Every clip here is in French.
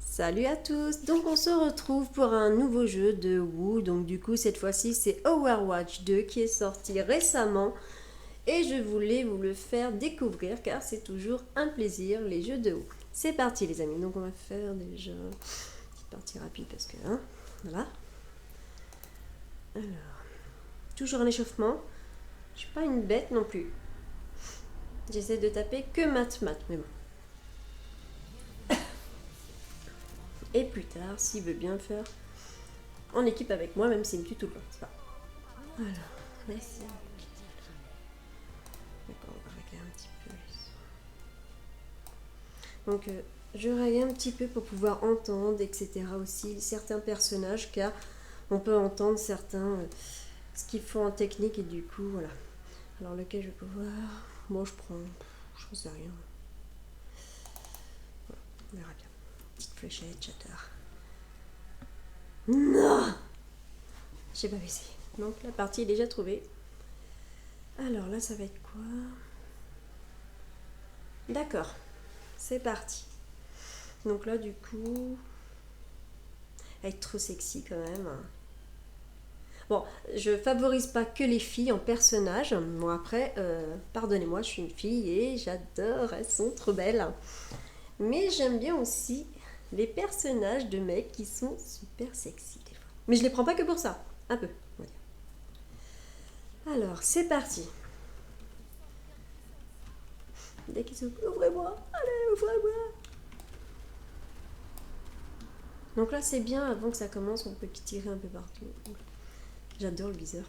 Salut à tous. Donc on se retrouve pour un nouveau jeu de WoW. Donc du coup cette fois-ci c'est Overwatch 2 qui est sorti récemment et je voulais vous le faire découvrir car c'est toujours un plaisir les jeux de WoW. C'est parti les amis. Donc on va faire déjà une petite partie rapide parce que voilà. Alors toujours un échauffement. Je suis pas une bête non plus. J'essaie de taper que mat mais bon. Et plus tard s'il veut bien faire en équipe avec moi même s'il me tue tout le temps. C'est pas. Alors, merci. D'accord, on va régler un petit peu. Donc, je règle un petit peu pour pouvoir entendre, etc. aussi certains personnages, car on peut entendre certains ce qu'ils font en technique et du coup, voilà. Alors, lequel je vais pouvoir. Bon, je prends. Je sais rien. Voilà, on verra bien. Petite fléchette, j'adore. Non! J'ai pas essayé. Donc, la partie est déjà trouvée. Alors là, ça va être quoi? D'accord, c'est parti. Donc là, du coup, être trop sexy quand même. Bon, je favorise pas que les filles en personnage. Bon, après, pardonnez-moi, je suis une fille et j'adore, elles sont trop belles. Mais j'aime bien aussi les personnages de mecs qui sont super sexy des fois. Mais je les prends pas que pour ça. Un peu, on va dire. Alors, c'est parti. Dès qu'ils s'ouvrent, ouvrez-moi, allez, ouvrez-moi. Donc là, c'est bien, avant que ça commence, on peut tirer un peu partout. J'adore le viseur.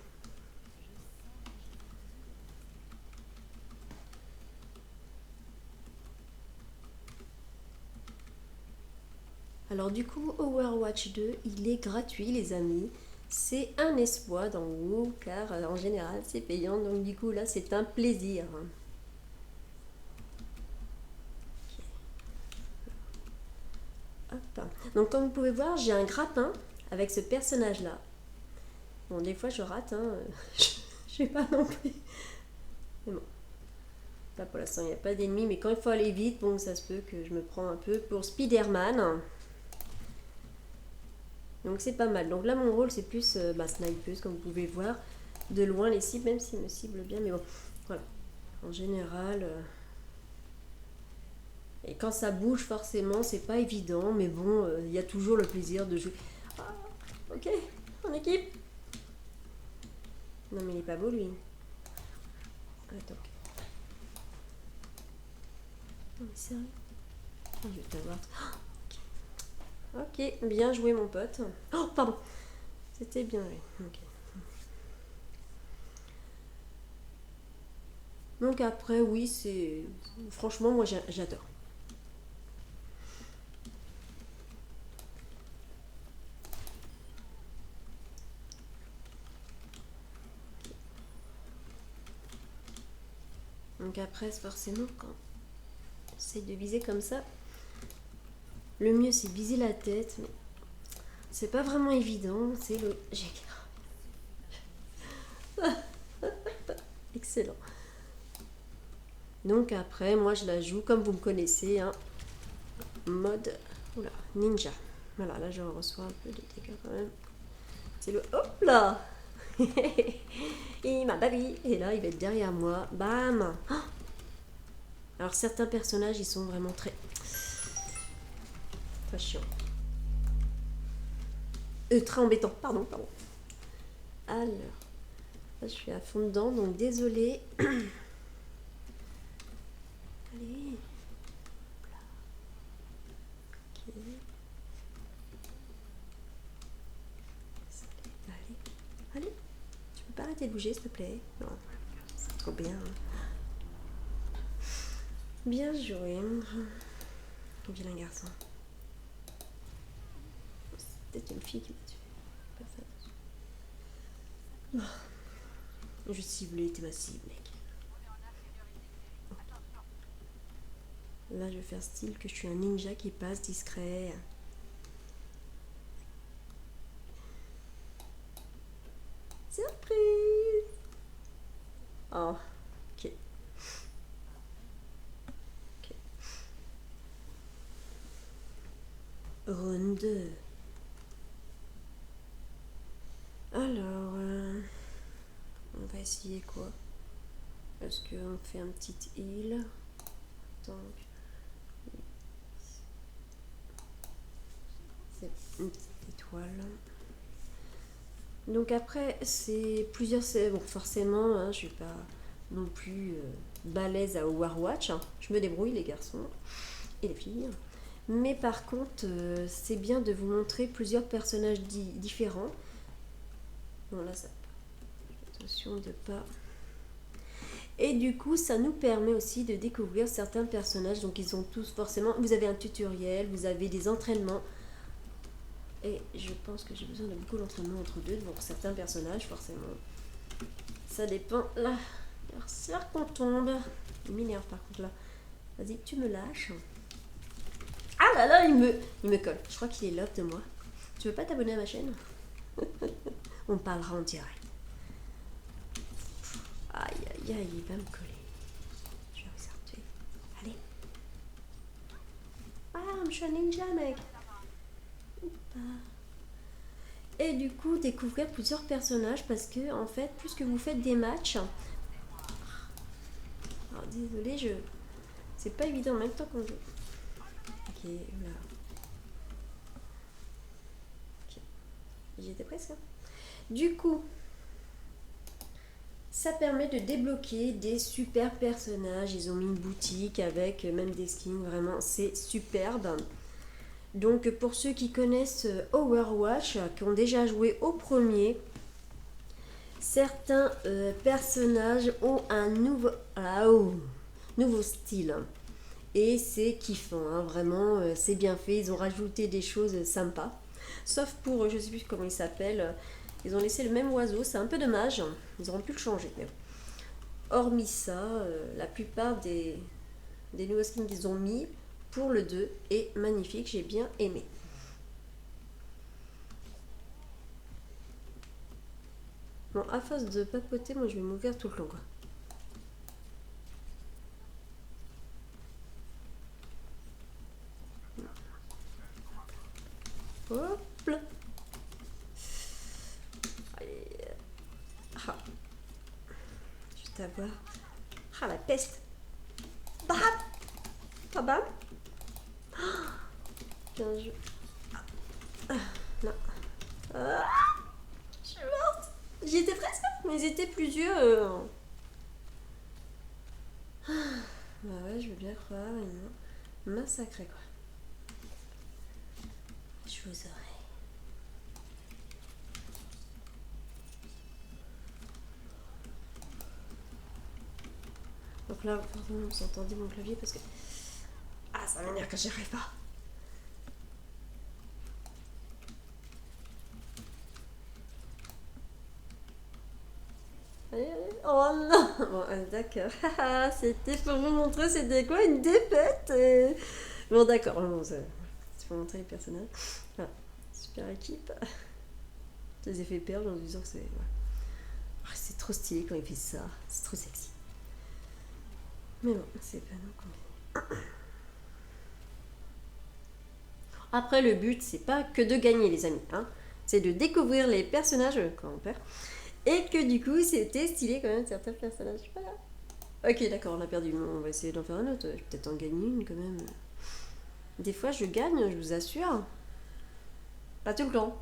Alors du coup, Overwatch 2, il est gratuit les amis. C'est un espoir dans WoW car en général c'est payant. Donc du coup là c'est un plaisir. Hop. Donc comme vous pouvez voir, j'ai un grappin avec ce personnage là. Bon des fois je rate, je sais pas non plus. Mais bon, là pour l'instant il n'y a pas d'ennemis. Mais quand il faut aller vite, bon ça se peut que je me prends un peu pour Spider-Man. Donc c'est pas mal. Donc là mon rôle c'est plus snipeuse comme vous pouvez voir. De loin les cibles, même s'ils me ciblent bien. Mais bon, voilà. En général. Et quand ça bouge, forcément, c'est pas évident. Mais bon, il y a toujours le plaisir de jouer. Ah, ok, en équipe. Non, mais il est pas beau lui. Attends. Non, mais sérieux. Oh, je vais t'avoir. Ok, bien joué, mon pote. Oh, pardon. C'était bien, oui. Ok. Donc après, oui, c'est. Franchement, moi, j'adore. Donc après, forcément, quand on essaie de viser comme ça, le mieux, c'est viser la tête. Mais c'est pas vraiment évident. C'est le. Excellent. Donc après, moi, je la joue comme vous me connaissez, mode oula, ninja. Voilà, là, je reçois un peu de dégâts quand même. C'est le hop là. Il m'a babi. Et là, il va être derrière moi. Bam. Alors, certains personnages, ils sont vraiment très chiants. Très embêtants. Pardon. Alors, là, je suis à fond dedans, donc désolé. Allez. Ok. Allez. Tu peux pas arrêter de bouger, s'il te plaît? Non. C'est trop bien. Bien joué. Vilain garçon. C'est peut-être une fille qui m'a tué. Pas ça. Je ciblais, t'es ma cible, mec. Là, je vais faire style que je suis un ninja qui passe discret. Surprise! Oh, ok. Ok. Round 2. Alors, on va essayer quoi? Est-ce qu'on fait un petit heal? Donc, c'est une petite étoile. Donc après, c'est plusieurs... Bon, forcément, hein, je suis pas non plus balèze à Overwatch. Hein. Je me débrouille, les garçons et les filles. Mais par contre, c'est bien de vous montrer plusieurs personnages différents. Bon, là, ça... Attention de pas... Et du coup, ça nous permet aussi de découvrir certains personnages. Donc, ils ont tous forcément... Vous avez un tutoriel, vous avez des entraînements. Et je pense que j'ai besoin de beaucoup d'entraînement entre deux. Pour certains personnages, forcément. Ça dépend. Là, c'est là qu'on tombe. Il m'énerve par contre, là. Vas-y, tu me lâches. Ah là là, il me colle. Je crois qu'il est love de moi. Tu veux pas t'abonner à ma chaîne? On parlera en direct. Aïe, aïe, aïe, il va me coller. Je vais ressortir. Allez. Ah, je suis un ninja, mec. Et du coup, découvrir plusieurs personnages parce que, en fait, puisque vous faites des matchs... Alors, désolé, c'est pas évident en même temps qu'on joue. Ok, là. Ok. J'y étais presque. Du coup... Ça permet de débloquer des super personnages. Ils ont mis une boutique avec même des skins. Vraiment, c'est superbe. Donc, pour ceux qui connaissent Overwatch, qui ont déjà joué au premier, certains personnages ont un nouveau style. Et c'est kiffant. Hein, vraiment, c'est bien fait. Ils ont rajouté des choses sympas. Sauf pour, je sais plus comment il s'appelle... Ils ont laissé le même oiseau, c'est un peu dommage. Ils auraient pu le changer. Mais hormis ça, la plupart des nouveaux skins qu'ils ont mis pour le 2 est magnifique. J'ai bien aimé. Bon, à force de papoter, moi je vais m'ouvrir tout le long. Quoi. Hop là. Ah. Je vais t'avoir. Ah, la peste. Bam. Pas bam. Bien joué. Non. Ah, je suis morte. J'y étais presque, mais ils étaient plusieurs. Bah ouais, je veux bien croire. Ils m'ont massacré, quoi. Je vous aurai. Donc là, forcément, vous entendez mon clavier parce que... Ah, ça m'énerve quand j'y arrive pas. Allez, allez. Oh non. Bon, d'accord. C'était pour vous montrer c'était quoi une défaite. Bon, d'accord. Bon, c'est pour montrer les personnages. Voilà. Super équipe. Je les ai fait perdre en disant que c'est... Ouais. Oh, c'est trop stylé quand il fait ça. C'est trop sexy. Mais bon, c'est pas non qu'on... Après, le but, c'est pas que de gagner, les amis. Hein. C'est de découvrir les personnages quand on perd. Et que du coup, c'était stylé quand même, certains personnages. Voilà. Ok, d'accord, on a perdu. On va essayer d'en faire un autre. Je vais peut-être en gagner une quand même. Des fois, je gagne, je vous assure. Pas tout le temps.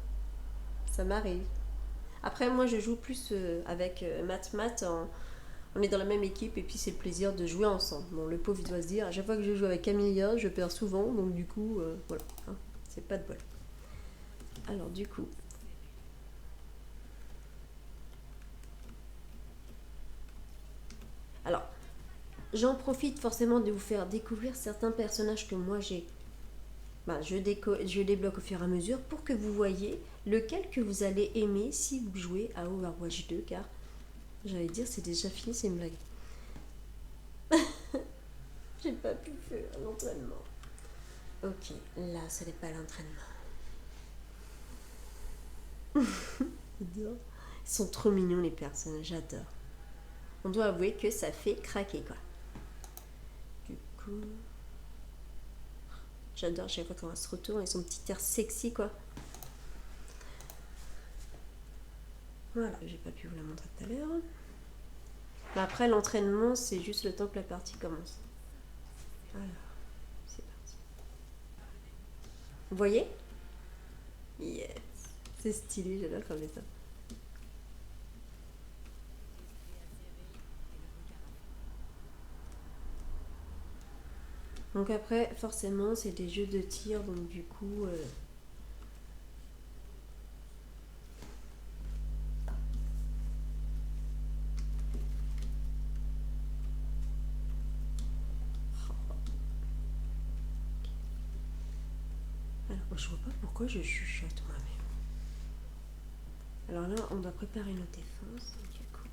Ça m'arrive. Après, moi, je joue plus avec Matt. On est dans la même équipe et puis c'est le plaisir de jouer ensemble. Bon, le pauvre, il doit se dire, à chaque fois que je joue avec Camélia, je perds souvent. Donc, du coup, voilà. Hein, c'est pas de bol. Alors, du coup... Alors, j'en profite forcément de vous faire découvrir certains personnages que moi j'ai. Je débloque au fur et à mesure pour que vous voyez lequel que vous allez aimer si vous jouez à Overwatch 2, car j'allais dire c'est déjà fini, c'est une blague. J'ai pas pu faire l'entraînement. Ok, là ce n'est pas l'entraînement. Ils sont trop mignons les personnages, j'adore. On doit avouer que ça fait craquer quoi. Du coup... J'adore chaque fois quand elle se retourne et son petit air sexy quoi. Voilà, j'ai pas pu vous la montrer tout à l'heure. Mais après l'entraînement c'est juste le temps que la partie commence. Alors, c'est parti. Vous voyez? Yes. C'est stylé, j'adore quand même ça. Donc après, forcément, c'est des jeux de tir, donc du coup... Alors, je vois pas pourquoi je chuchote moi-même. Alors là, on doit préparer nos défenses, du coup.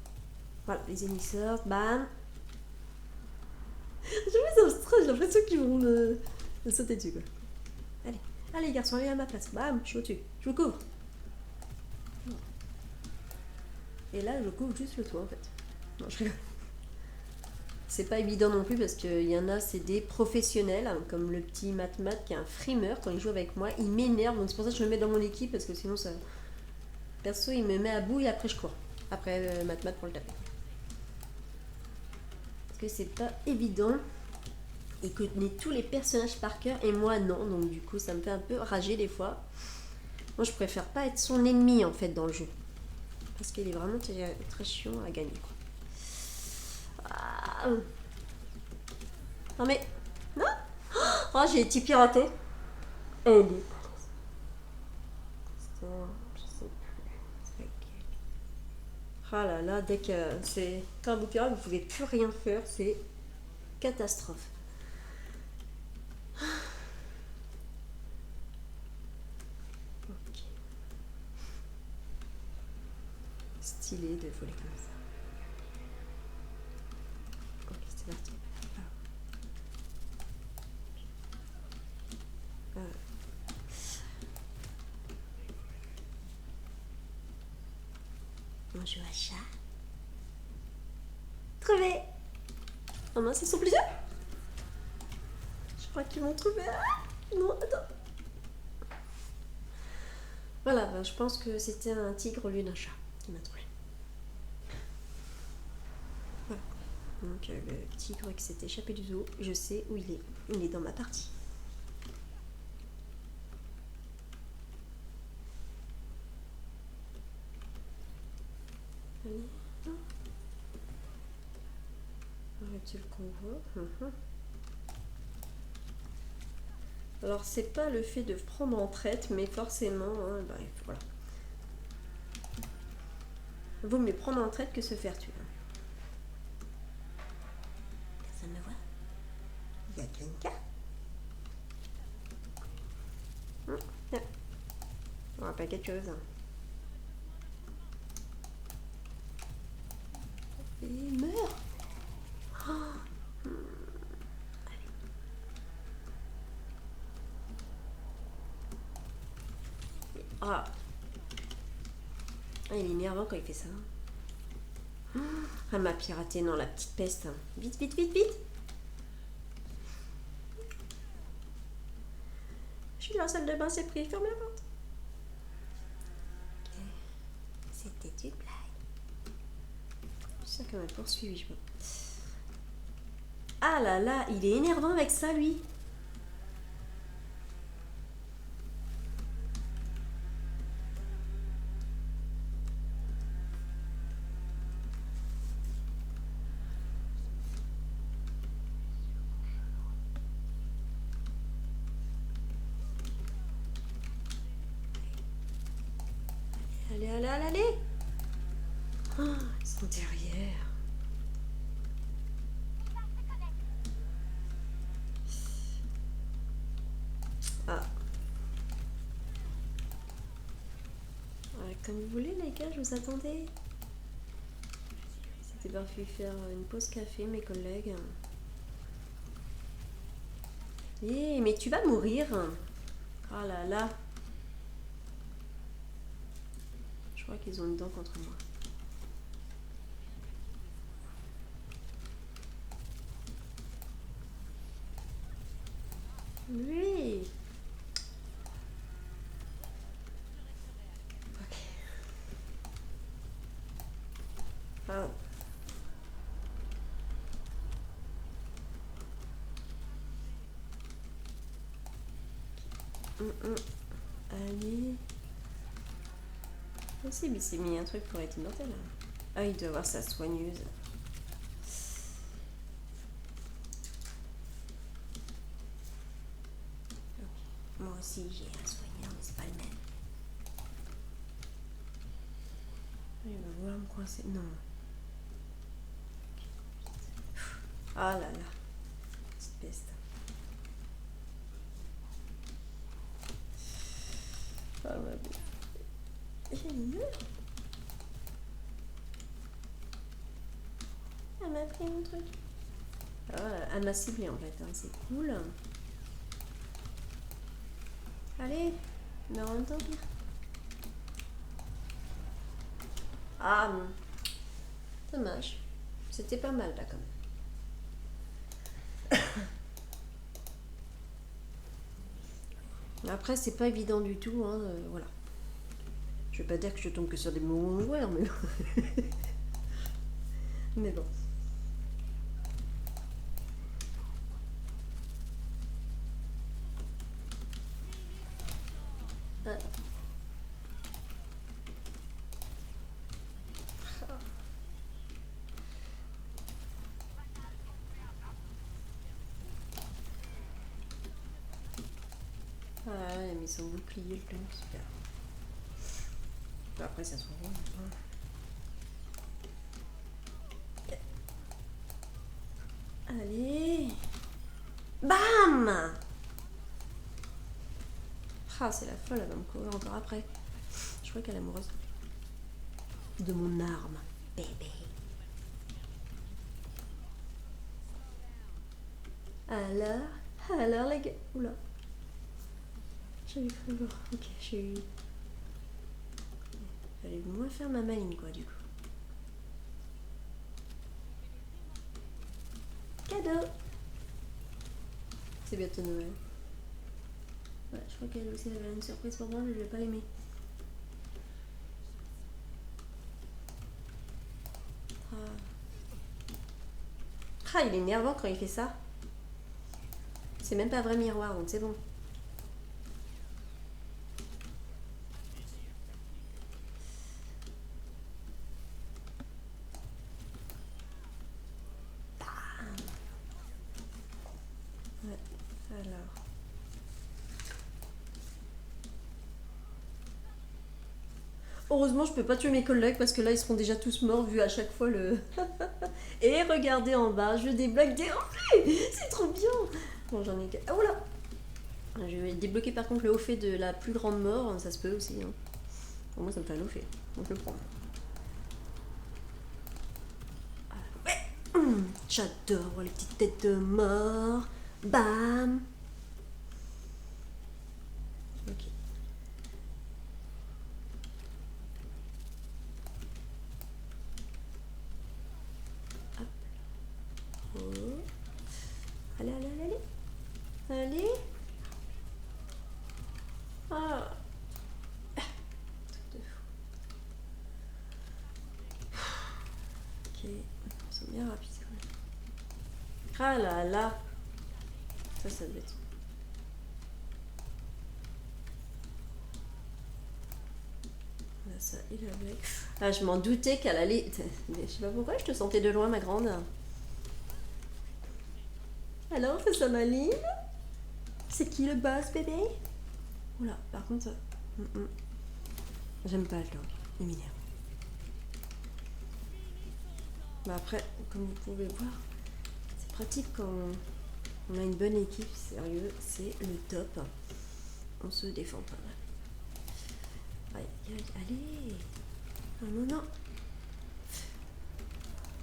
Voilà, les ennemis sortent, bam. Je me stress, j'ai l'impression qu'ils vont me sauter dessus, quoi. Allez, allez garçons, allez à ma place. Bam, je suis au-dessus, je vous couvre. Et là, je couvre juste le toit, en fait. Non, je rigole. C'est pas évident non plus parce qu'il y en a, c'est des professionnels, hein, comme le petit Matmat qui est un frimeur. Quand il joue avec moi, il m'énerve. Donc c'est pour ça que je le mets dans mon équipe parce que sinon, ça... perso, il me met à bout et après je cours. Après Matmat pour le taper. Parce que c'est pas évident. Et connaît tous les personnages par cœur et moi non. Donc du coup, ça me fait un peu rager des fois. Moi, je préfère pas être son ennemi en fait dans le jeu. Parce qu'il est vraiment très, très chiant à gagner. Quoi. Ah. Non mais... Non. Oh, j'ai été piratée. Elle est... Je sais plus. Ah là là, dès que c'est... Quand vous pirate, vous pouvez plus rien faire. C'est catastrophe. Ok. Stylé de voler comme ça. Ok, c'est parti. On joue à chat. Trouvé. Oh mince, ils sont plusieurs. Je crois qu'ils m'ont trouvé. Ah non, attends. Voilà, ben, je pense que c'était un tigre au lieu d'un chat qui m'a trouvé. Voilà. Donc le tigre qui s'est échappé du zoo, je sais où il est. Il est dans ma partie. Allez. Arrêtez le convoi. Alors c'est pas le fait de prendre en traite, mais forcément, hein, bah, voilà. Vaut mieux prendre en traite que se faire tuer. Personne ne me voit. Il y a Glinka. On rappelle quelque chose. Il meurt. Oh. Ah. Ah, il est énervant quand il fait ça. Elle m'a piraté, non, la petite peste. Vite, vite, vite, vite. Je suis dans la salle de bain, c'est pris. Ferme la porte. Okay. C'était une blague. Je suis sûre qu'elle m'a poursuivi, je vois. Ah là là, il est énervant avec ça, lui. Allez, allez, allez, allez. Oh, ils sont derrière. Ah. Ouais, comme vous voulez, les gars, je vous attendais. C'était parfait faire une pause café, mes collègues. Eh, mais tu vas mourir. Ah là là. Je crois qu'ils ont une dent contre moi. Oui. Ah. Allez. Aussi, mais il s'est mis un truc pour être immortel. Ah, il doit avoir sa soigneuse. Okay. Moi aussi, j'ai un soigneur, mais c'est pas le même. Il va vouloir me coincer. Non. Ah là là. Petite peste. Ah ma bouffe. J'ai une meuf. Elle m'a pris mon truc. Ah, elle m'a ciblé en fait, hein. C'est cool. Allez, mais en même temps, pire. Ah, dommage. C'était pas mal là quand même. Après, c'est pas évident du tout, hein, voilà. Je vais pas dire que je tombe que sur des bons joueurs, mais mais bon. Ah. Ah, il a mis son bouclier le temps, super. Après, ça se rend. Allez. Bam. Ah, c'est la folle, elle va me courir encore après. Je crois qu'elle est amoureuse de mon arme, bébé. Alors les gars. Oula. J'ai eu cru voir. Ok, j'ai eu. Fallait moins faire ma maline, quoi, du coup. Cadeau. C'est bientôt Noël. Ouais, je crois qu'elle aussi avait une surprise pour moi, mais je vais pas l'aimer. Ah, il est énervant quand il fait ça. C'est même pas un vrai miroir, donc c'est bon. Ouais, alors. Heureusement, je peux pas tuer mes collègues parce que là, ils seront déjà tous morts vu à chaque fois le. Et regardez en bas, je débloque des reflets. C'est trop bien. Bon, j'en ai. Oh là. Je vais débloquer par contre le haut fait de la plus grande mort, ça se peut aussi. Hein. Pour moi, ça me fait un haut fait, donc je le prends. Ouais. J'adore les petites têtes de mort. Bam. Ok. Hop. Oh. Allez, allez, allez, allez. Allez. Ah. Truc de fou. Ok. C'est bien rapide. Ah là là. Ça doit être. Là, ça, il avait. Ah, je m'en doutais qu'elle allait. Mais je sais pas pourquoi, je te sentais de loin, ma grande. Alors, c'est ça, Maline? C'est qui le boss, bébé? Oula, par contre, j'aime pas le dog. Il m'énerve. Bah après, comme vous pouvez voir, c'est pratique quand on a une bonne équipe, sérieux, c'est le top. On se défend pas mal. Allez. Non, non.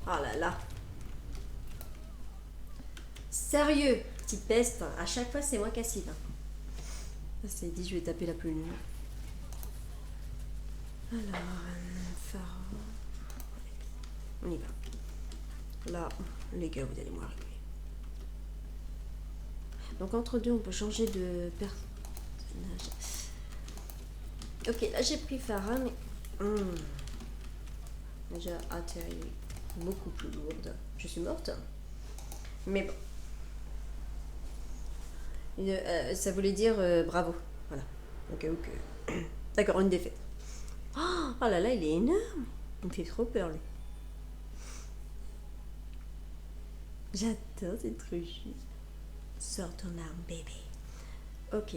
Oh là là. Sérieux, petite peste. À chaque fois, c'est moi qui assiste. C'est dit, je vais taper la plus nulle. Alors, Pharaon. On y va. Là, les gars, vous allez m'arriver. Donc, entre deux, on peut changer de personnage. Ok, là, j'ai pris Pharah, mais... Déjà atterri beaucoup plus lourde. Je suis morte. Mais bon. Ça voulait dire bravo. Voilà. Au cas où que... D'accord, une défaite. Oh là là, il est énorme. Il me fait trop peur, lui. J'adore, c'est trop chou. Sors ton arme, bébé. Ok.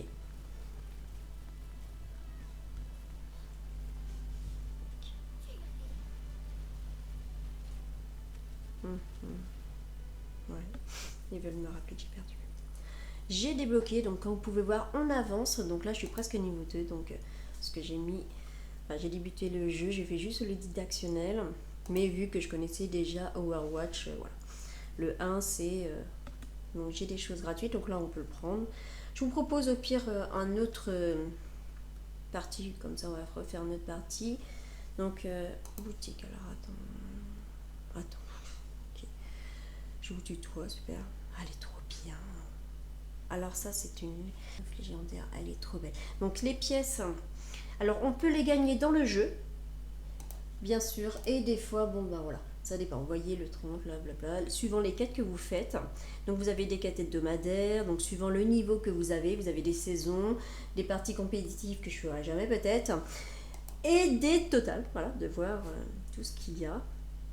Ouais. Ils veulent me rappeler que j'ai perdu. J'ai débloqué, donc comme vous pouvez voir, on avance. Donc là, je suis presque niveau 2. Donc, ce que j'ai mis... Enfin, j'ai débuté le jeu, j'ai fait juste le didactionnel. Mais vu que je connaissais déjà Overwatch, voilà. Le 1, c'est... donc j'ai des choses gratuites, donc là, on peut le prendre. Je vous propose au pire un autre partie, comme ça, on va refaire notre partie. Donc, boutique, alors attends. Ok. Je vous tutoie, super. Elle est trop bien. Alors ça, c'est une légendaire, elle est trop belle. Donc les pièces, alors on peut les gagner dans le jeu, bien sûr, et des fois, bon ben voilà, ça dépend. Vous voyez le 30, blablabla, suivant les quêtes que vous faites. Donc vous avez des quêtes hebdomadaires, donc suivant le niveau que vous avez des saisons, des parties compétitives que je ferai jamais peut-être, et des totales, voilà, de voir tout ce qu'il y a.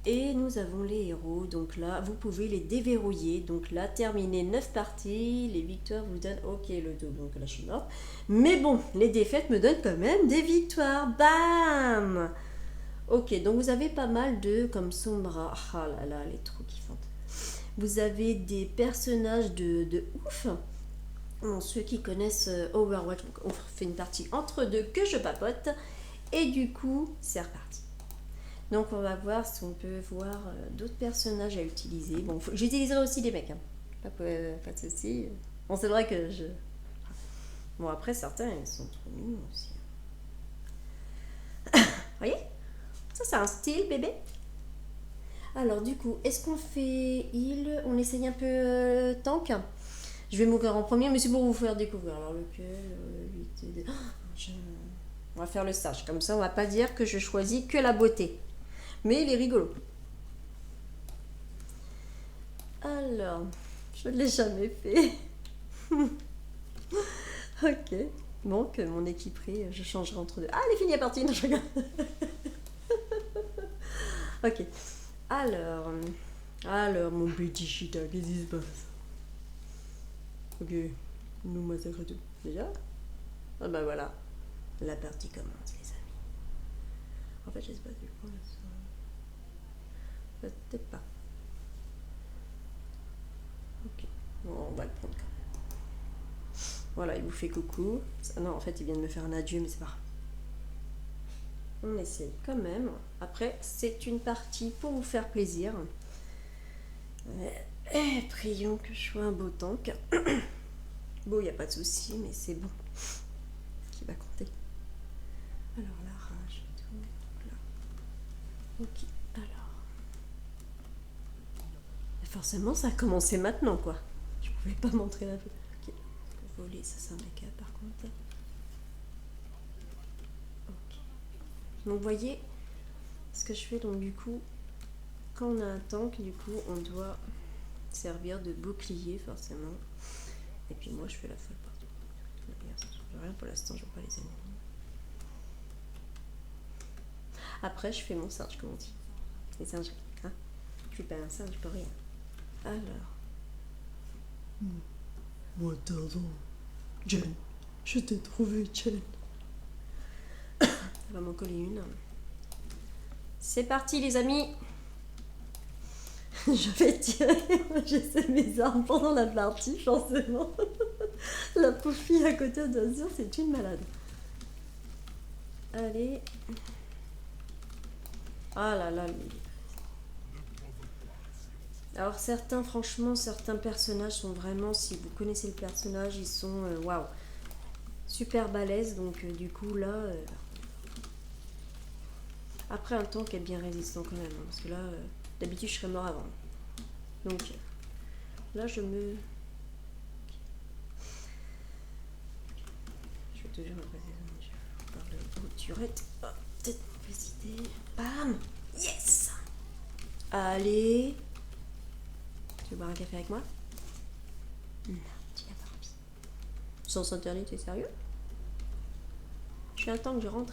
Et nous avons les héros, donc là, vous pouvez les déverrouiller. Donc là, terminer 9 parties, les victoires vous donnent, ok, le dos, donc là je suis morte. Mais bon, les défaites me donnent quand même des victoires, bam. Ok, donc vous avez pas mal de, comme Sombra, ah là là, elle est trop kiffante. Vous avez des personnages de ouf. Bon, ceux qui connaissent Overwatch, on fait une partie entre deux que je papote. Et du coup, c'est reparti. Donc on va voir si on peut voir d'autres personnages à utiliser. Bon, j'utiliserai aussi des mecs, hein. Pas de soucis. Bon, c'est vrai que je... Bon, après, certains, ils sont trop mignons aussi. Vous voyez? Ça, c'est un style, bébé. Alors, du coup, est-ce qu'on fait heal? On essaye un peu tank. Je vais mourir en premier, mais c'est pour vous faire découvrir. Alors, lequel 8, on va faire le sage. Comme ça, on va pas dire que je choisis que la beauté. Mais il est rigolo. Alors, je ne l'ai jamais fait. Ok. Donc, mon équiperie, je changerai entre deux. Ah, elle est finie la partie, non, je regarde. Ok. Alors, mon petit chita, qu'est-ce qui se passe? Ok. Nous massacre tout. Déjà? Ah bah voilà. La partie commence, les amis. En fait, je sais pas du coup. Peut-être pas. Ok. Bon, on va le prendre quand même. Voilà, il vous fait coucou. Non, en fait, il vient de me faire un adieu, mais c'est pas grave. On essaye quand même. Après, c'est une partie pour vous faire plaisir. Prions que je sois un beau tank. Bon, il n'y a pas de souci, mais c'est bon. Ce qui va compter. Alors, la rage et tout. Là. Ok, alors. Forcément, ça a commencé maintenant, quoi. Je pouvais pas montrer la... Ok. Voler, ça c'est un mec par contre. Ok. Donc, vous voyez ce que je fais. Donc, du coup, quand on a un tank, du coup, on doit servir de bouclier, forcément. Et puis, moi, je fais la folle partout. Ça ne change rien pour l'instant, je vois pas les ennemis. Après, je fais mon singe, comme on dit. Les singes, hein. Je suis pas un singe, je peux rien. Alors. Moi, attends. Jen, je t'ai trouvé, Jen. On va m'en coller une. C'est parti, les amis. Je vais tirer. J'essaie mes armes pendant la partie, forcément. La pauvre fille à côté d'Azur, c'est une malade. Allez. Ah là là, lui. Alors certains, franchement, certains personnages sont vraiment, si vous connaissez le personnage, ils sont, waouh, super balèzes. Donc du coup là, après un tank est bien résistant quand même, hein, parce que là, d'habitude je serais mort avant. Donc là je me... Je vais toujours me passer par le haut turret. Oh, peut-être mauvaise idée. Bam. Yes. Allez. Tu veux boire un café avec moi? Non, tu n'as pas envie. Sens interdit, t'es sérieux? Je suis un temps que je rentre.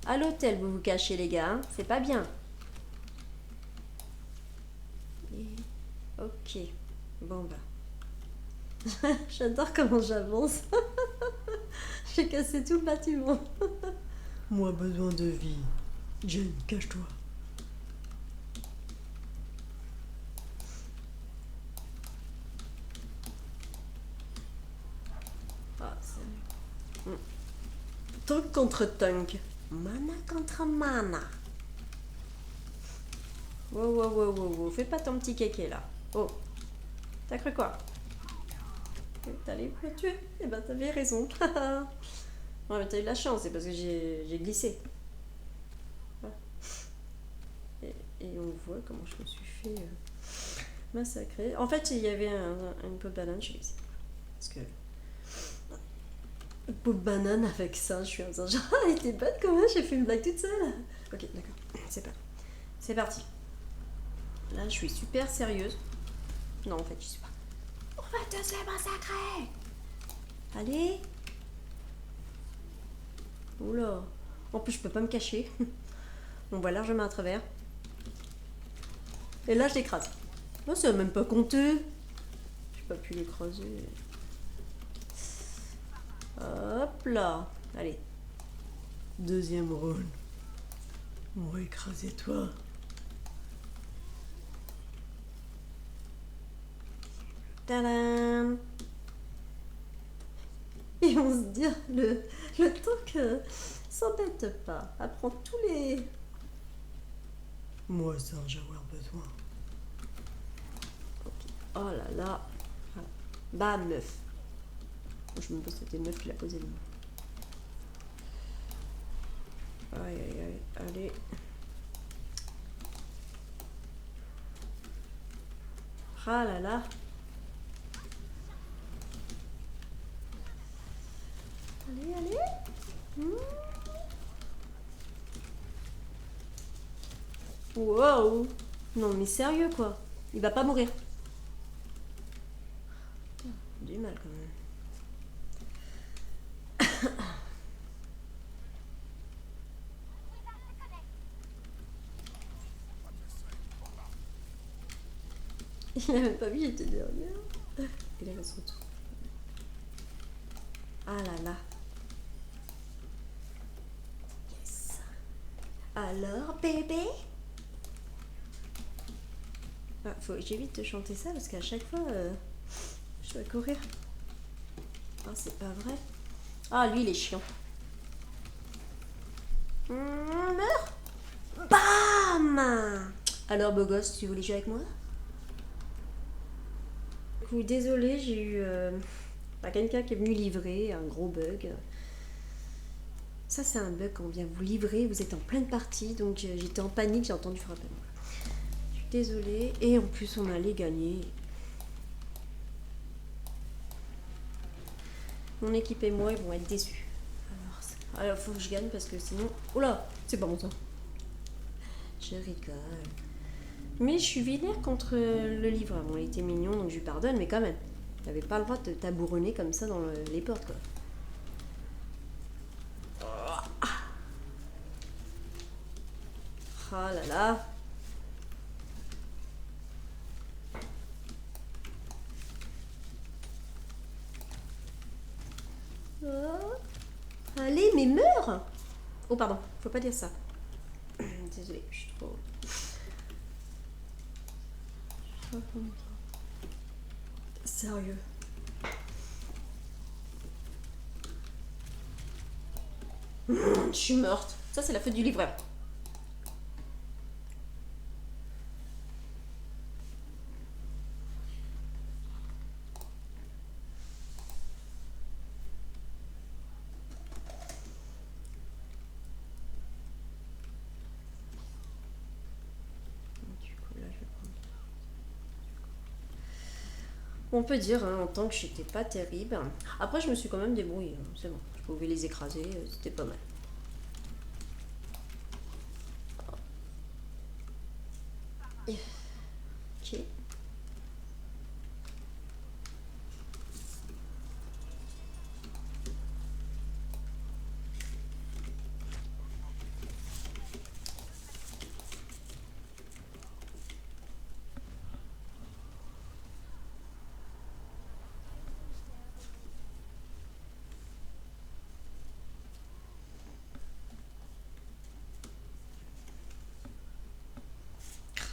À l'hôtel, vous vous cachez, les gars. Hein, c'est pas bien. Et... Ok. Bon, bah. J'adore comment j'avance. J'ai cassé tout le bâtiment. Moi, besoin de vie. Jane, cache-toi. Ah, c'est... Tank contre tank. Mana contre mana. Wow, wow, wow, wow, wow. Fais pas ton petit kéké là. Oh. T'as cru quoi? T'allais me tuer? Eh ben, t'avais raison. Ouais, mais t'as eu de la chance, c'est parce que j'ai glissé. Voilà. Et on voit comment je me suis fait massacrer. En fait, il y avait une peau de banane, je sais pas. Parce que. Une peau de banane avec ça, je suis un genre. Ah, elle était bête quand même, j'ai fait une blague toute seule. Ok, d'accord. C'est parti. Là, je suis super sérieuse. Non, en fait, je suis pas. On va te se massacrer. Allez. Oula. En plus, je peux pas me cacher. On voit largement à travers. Et là, je l'écrase. Oh, ça va même pas compter. J'ai pas pu l'écraser. Hop là. Allez. Deuxième round. On va écraser toi. Tadam. Et on se dit, le temps que s'embête pas, apprend tous les... Moi, ça, j'ai avoir besoin. Okay. Oh là là. Voilà. Bah, meuf. Je me pose, c'était une meuf qui l'a posé le mot. Aïe, aïe, aïe. Allez. Ah là là. Allez, allez. Wow. Non mais sérieux quoi. Il va pas mourir. Du mal quand même. Il a même pas vu, j'étais derrière. Et là, il va se retrouver. Ah là là. Yes. Alors, bébé? Ah, faut que j'évite de chanter ça parce qu'à chaque fois, je dois courir. Ah, c'est pas vrai. Ah, lui, il est chiant. Meurs. Bam! Alors, beau gosse, tu voulais jouer avec moi? Désolée, j'ai eu quelqu'un qui est venu livrer un gros bug. Ça, c'est un bug quand on vient vous livrer, vous êtes en pleine partie, donc j'étais en panique, j'ai entendu frapper. Je suis désolée, et en plus, on allait gagner. Mon équipe et moi, ils vont être déçus. Alors, faut que je gagne parce que sinon... Oh là, c'est pas bon ça. Je rigole. Mais je suis vilaine contre le livreur. Bon, il était mignon, donc je lui pardonne, mais quand même. Il n'avait pas le droit de tabouronner comme ça dans les portes, quoi. Ah là là. Oh. Allez, mais meurs! Oh, pardon, faut pas dire ça. Désolée, je suis trop... Sérieux. Je suis morte. Ça, c'est la faute du livreur. On peut dire en tant que j'étais pas terrible. Après, je me suis quand même débrouillée. C'est bon, je pouvais les écraser, c'était pas mal.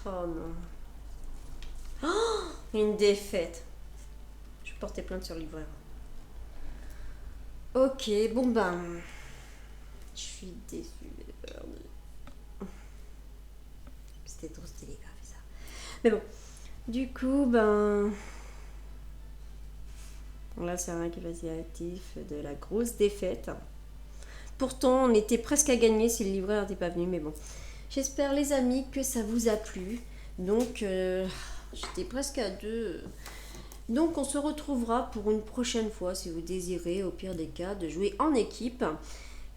Oh non. Oh, une défaite. Je portais plainte sur le livreur. Ok, bon ben. Je suis déçue. C'était trop stylé grave ça. Mais bon, du coup, ben. Là, c'est un qualificatif de la grosse défaite. Pourtant, on était presque à gagner si le livreur n'était pas venu, mais bon. J'espère, les amis, que ça vous a plu. Donc, j'étais presque à 2. Donc, on se retrouvera pour une prochaine fois, si vous désirez, au pire des cas, de jouer en équipe.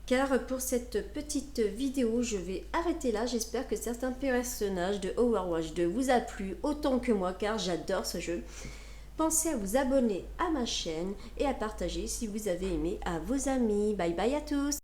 Car pour cette petite vidéo, je vais arrêter là. J'espère que certains personnages de Overwatch 2 vous a plu autant que moi, car j'adore ce jeu. Pensez à vous abonner à ma chaîne et à partager si vous avez aimé à vos amis. Bye bye à tous!